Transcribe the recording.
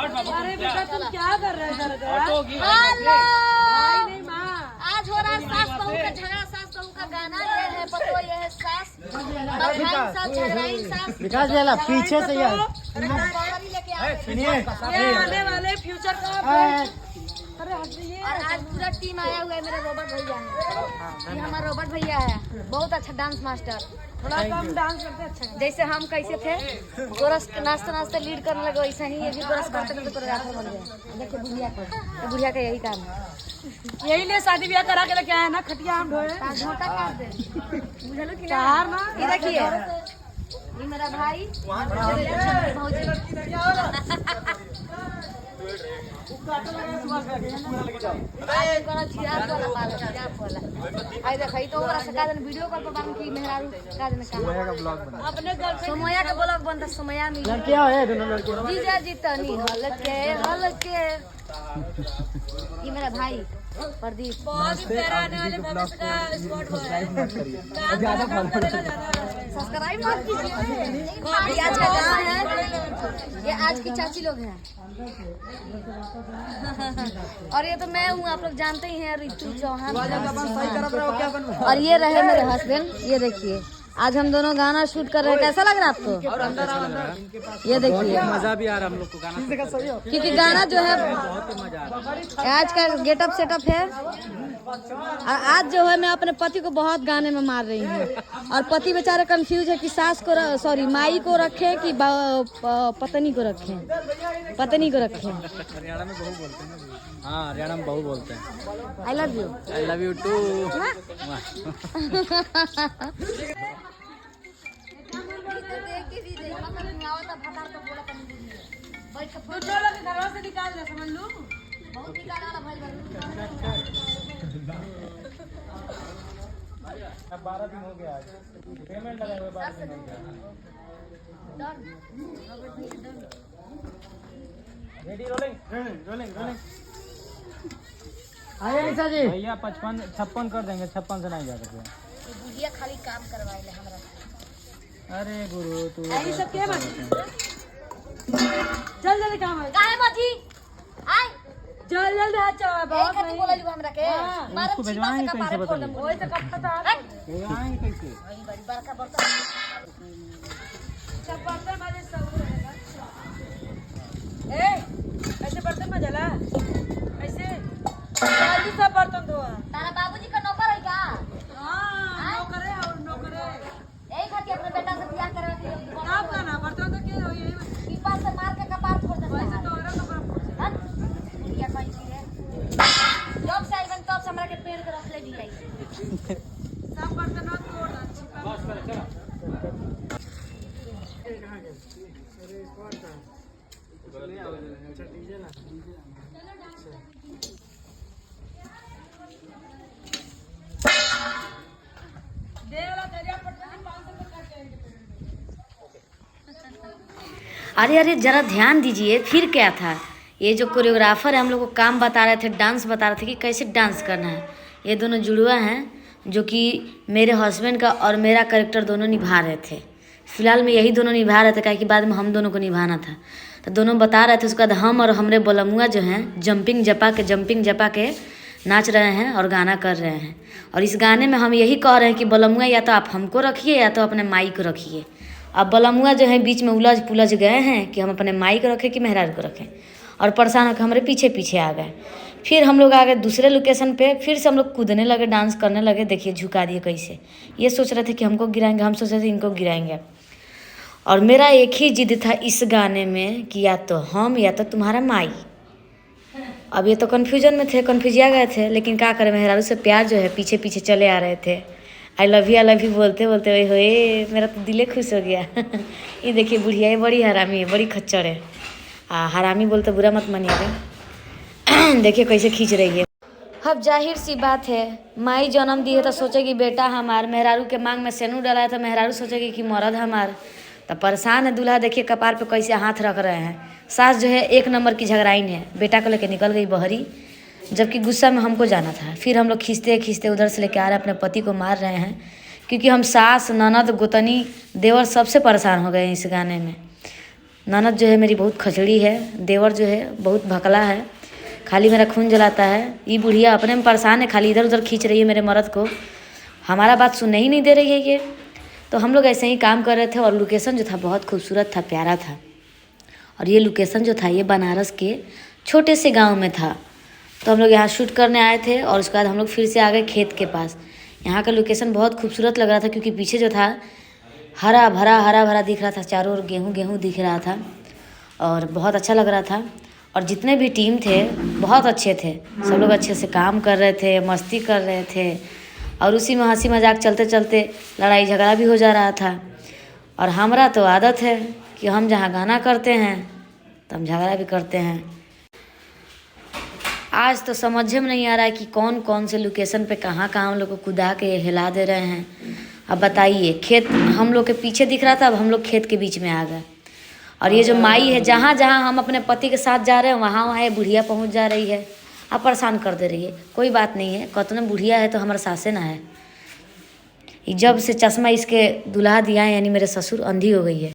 अरे बेटा तुम क्या कर रहे हो? हेलो, भाई नहीं माँ। आज हो रहा है सास बहू का झगड़ा। सास बहू का गाना ये है, पतो ये है सास बहू सास झगड़ाई सास। विकास भैया पीछे से यार पावरी लेके आ गए। ये आने वाले फ्यूचर का अरे हटिए। और आज पूरा टीम आया हुआ है। मेरे रोबर्ट भैया है, ये हमारा रोबर्ट भैया है, बहुत अच्छा डांस मास्टर। थोड़ा कम डांस करते अच्छा। जैसे हम कैसे थे कोरस नाचते नाचते लीड करने लगे, वैसा ही ये भी कोरस करते करते कोरियोग्राफर बन गए। देखिए बुढ़िया को, ये बुढ़िया का यही काम है। यही लिए शादी ब्याह करा के लेके आए ना, खटिया हम ढोए। झोटा काट दे, बुझलो कि चार ना। ये देखिए, ये मेरा भाई भौजी। आई देखई तो ओकरा से का दिन वीडियो कॉल पर बात की मेहरारू का दिन का अपने गर्लफ्रेंड सोमया का ब्लॉग बनता। सोमया मिल लड़कियां है दोनों लड़कियां। जीजा जी तनी हलके हलके। ये मेरा भाई प्रदीप बहुत ही प्यारा आने वाले भविष्य का स्पॉट है। ज्यादा सब्सक्राइब मत कीजिए। ये आज का गाँव है, ये आज की चाची लोग हैं। और ये तो मैं हूँ, आप लोग जानते ही हैं, रितु चौहान। और ये रहे मेरे हस्बैंड। ये देखिए आज हम दोनों गाना शूट कर रहे हैं। कैसा लग रहा है आपको? ये देखिए मजा भी आ रहा है हम लोग को गाना, क्योंकि गाना जो है बहुत ही मजा आ रहा है। आज का गेटअप सेटअप है। और आज जो है मैं अपने पति को बहुत गाने में मार रही हूँ। और पति बेचारे कंफ्यूज है कि सास को सॉरी माई को रखे कि पत्नी को रखे, पत्नी को रखे। हरियाणा में बहू बोलते हैं ना। हाँ हरियाणा में बहू बोलते हैं। I love you. I love you too. घरवा से निकाल दे, समझ लो। बहुत निकाला वाला भाई अब 12 दिन हो गया आज, पेमेंट लगा हुआ 12 दिन हो गया। Ready rolling rolling rolling. आइए निशा जी। भैया 55 56 कर देंगे, 56 से नहीं जा सकते। ये बुढ़िया खाली काम करवाइले हमरा। अरे गुरु तू आई सब क्या बात? चल जल्दी काम है। काहे बाजी आई चल जल्दी आ चल। बहुत बहुत नहीं नहीं बोललू हमरा के। मारे उसको चीमा से भिजवाएंगे कपारे कैसे फोड़ दम। ओए तो कब पता ये आएंगे कैसे? वही बड़ी बड़का बड़का सब बर्तन माजे सब रहेगा। ए ऐसे बर्तन मजला ऐसे जल्दी सब बर्तन धोआ। तारा बाबूजी का नौकर है का? हां नौकर है और नौकर है। यही खातिर अपने बेटा से बियाह करवा के काम करना बर्तन तो के हो ये पीपा से मार के कपार फोड़ देता वैसे है। तो औरत कपड़ा बुढ़िया कहीं की रे जब से आइबन तब से हमरा के पेड़ के रख ले दी जाई। सब बर्तन तोड़ दे। बस कर चलो। अरे अरे जरा ध्यान दीजिए, फिर क्या था? ये जो कोरियोग्राफर है हम लोग को काम बता रहे थे, डांस बता रहे थे कि कैसे डांस करना है। ये दोनों जुड़वा हैं जो कि मेरे हस्बैंड का और मेरा कैरेक्टर दोनों निभा रहे थे। फिलहाल में यही दोनों निभा रहे थे, क्या कि बाद में हम दोनों को निभाना था। तो दोनों बता रहे थे। उसके बाद हम और हमारे बलमुआ जो हैं जंपिंग जपा के नाच रहे हैं और गाना कर रहे हैं। और इस गाने में हम यही कह रहे हैं कि बलमुआ या तो आप हमको रखिए या तो अपने माई को रखिए। अब बलमुआ जो है बीच में उलझ पुलझ गए हैं कि हम अपने माई को रखें कि मेहरारू को रखें, और परेशान होकर हमारे पीछे पीछे आ गए। फिर हम लोग आ गए दूसरे लोकेशन पे, फिर से हम लोग कूदने लगे, डांस करने लगे। देखिए झुका दिए कैसे। ये सोच रहे थे कि हमको गिराएंगे, हम सोच रहे थे इनको गिराएंगे। और मेरा एक ही जिद था इस गाने में कि या तो हम या तो तुम्हारा माई। अब ये तो कन्फ्यूजन में थे, कन्फ्यूजिया गए थे, लेकिन क्या करें, मेहरारू से प्यार जो है पीछे पीछे चले आ रहे थे। आई लव यू बोलते बोलते वही होए मेरा तो दिले खुश हो गया। ये देखिए बुढ़िया ये बड़ी हरामी है, बड़ी खच्चर है। हरामी बोलते बुरा मत मानिएगा। देखिए कैसे खींच रही है। अब जाहिर सी बात है, माई जन्म दी है तो सोचेगी बेटा हमार, मेहरारू के मांग में सेनू डाला है तो मेहरारू सोचेगी कि मर्द हमार। तो परेशान है दूल्हा। देखिए कपार पे कैसे हाथ रख रहे हैं। सास जो है एक नंबर की झगड़ाइन है, बेटा को लेकर निकल गई बहरी, जबकि गुस्सा में हमको जाना था। फिर हम लोग खींचते खींचते उधर से लेके आ रहे हैं, अपने पति को मार रहे हैं, क्योंकि हम सास ननद गोतनी देवर सबसे परेशान हो गए इस गाने में। ननद जो है मेरी बहुत खचड़ी है, देवर जो है बहुत भकला है, खाली मेरा खून जलाता है। ये बुढ़िया अपने में परेशान है, खाली इधर उधर खींच रही है मेरे मर्द को, हमारा बात सुनने ही नहीं दे रही है ये। तो हम लोग ऐसे ही काम कर रहे थे और लोकेशन जो था बहुत खूबसूरत था, प्यारा था। और ये लोकेशन जो था ये बनारस के छोटे से गांव में था। तो हम लोग यहाँ शूट करने आए थे और उसके बाद हम लोग फिर से आ गए खेत के पास। यहाँ का लोकेशन बहुत खूबसूरत लग रहा था क्योंकि पीछे जो था हरा भरा दिख रहा था, चारों ओर गेहूँ दिख रहा था और बहुत अच्छा लग रहा था। और जितने भी टीम थे बहुत अच्छे थे, सब लोग अच्छे से काम कर रहे थे, मस्ती कर रहे थे और उसी में हंसी मजाक चलते चलते लड़ाई झगड़ा भी हो जा रहा था। और हमारा तो आदत है कि हम जहाँ गाना करते हैं तो हम झगड़ा भी करते हैं। आज तो समझ में नहीं आ रहा है कि कौन कौन से लोकेशन पे कहाँ हम लोग को कुदा के हिला दे रहे हैं। अब बताइए, खेत हम लोग के पीछे दिख रहा था, अब हम लोग खेत के बीच में आ गए। और ये जो माई है, जहाँ जहाँ हम अपने पति के साथ जा रहे हैं वहाँ ये बुढ़िया पहुँच जा रही है, अब परेशान कर दे रही है। कोई बात नहीं है, कतने बुढ़िया है तो हमारे सासे ना है। जब से चश्मा इसके दुल्हा दिया है यानी मेरे ससुर, अंधी हो गई है।